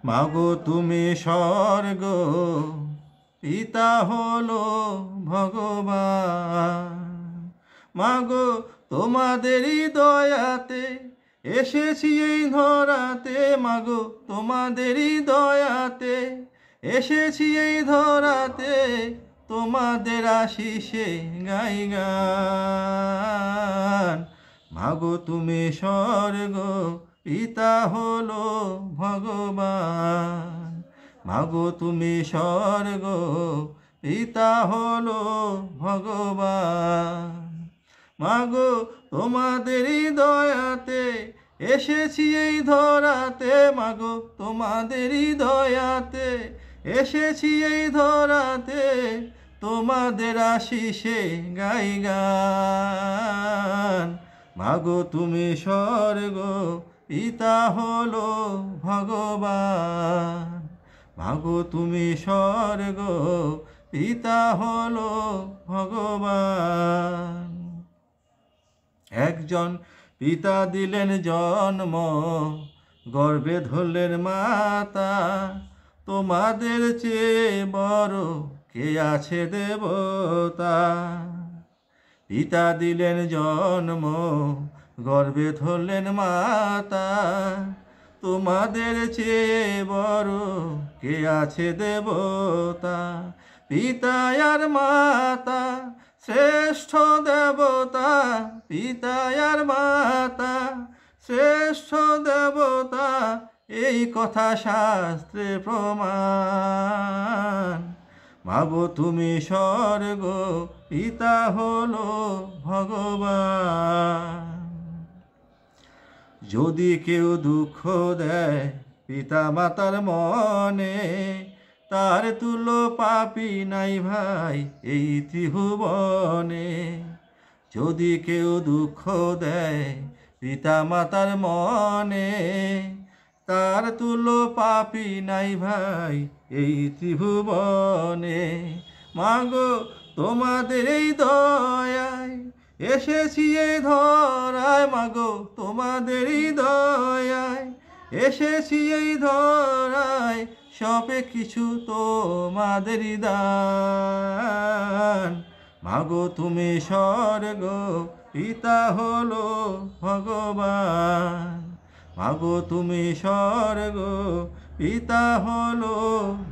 মাগো তুমি স্বর্গ, পিতা হলো ভগবান। মাগো তোমাদেরই দয়াতে এসেছি এই ধরাতে, মাগো তোমাদেরই দয়াতে এসেছি এই ধরাতে, তোমাদের আশিসে গাই গান। মাগো তুমি স্বর্গ, পিতা হলো ভগবান। মাগো তুমি স্বর্গ, পিতা হলো ভগবান। মাগো তোমাদেরই দয়াতে এসেছি এই ধরাতে, মাগো তোমাদেরই দয়াতে এসেছি এই ধরাতে, তোমাদের আশিসে গাই গান। মাগো তুমি স্বর্গ, পিতা হলো ভগবান। মাগো তুমি স্বর্গ, পিতা হলো ভগবান। একজন পিতা দিলেন জন্ম, গর্ভে ধরলেন মাতা, তোমাদের চেয়ে বড় কে আছে দেবতা। পিতা দিলেন জন্ম, গর্ভে ধরলেন মাতা, তোমাদের চেয়ে বড় কে আছে দেবতা। পিতা আর মাতা শ্রেষ্ঠ দেবতা, পিতা আর মাতা শ্রেষ্ঠ দেবতা, এই কথা শাস্ত্রে প্রমাণ। মাগো তুমি স্বর্গ, পিতা হলো ভগবান। যদি কেউ দুঃখ দেয় পিতা মাতার মনে, তার তুলো পাপী নাই ভাই এই ত্রিভুবনে। যদি কেউ দুঃখ দেয় পিতা মাতার মনে, তার তুলো পাপী নাই ভাই এই ত্রিভুবনে। মাগো তোমাদের এই দয়ায় এসেছি এই ধরায়, মাগো তোমাদেরই দয়ায় এসেছি এই ধরায়, সবে কিছু তোমাদেরই দান। মাগো তুমি স্বর্গ, পিতা হলো ভগবান। মাগো তুমি স্বর্গ, পিতা হলো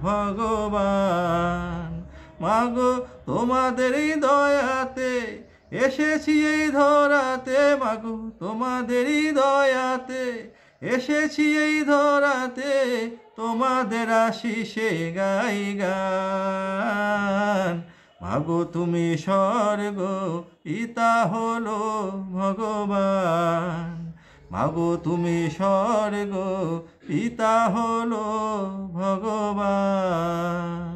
ভগবান। মাগো তোমাদেরই দয়াতে এসেছি এই ধরাতে, মাগো তোমাদেরই দয়াতে এসেছি এই ধরাতে, তোমাদের আশিসে গাই গান। মাগো তুমি স্বর্গ, পিতা হলো ভগবান। মাগো তুমি স্বর্গ, পিতা হলো ভগবান।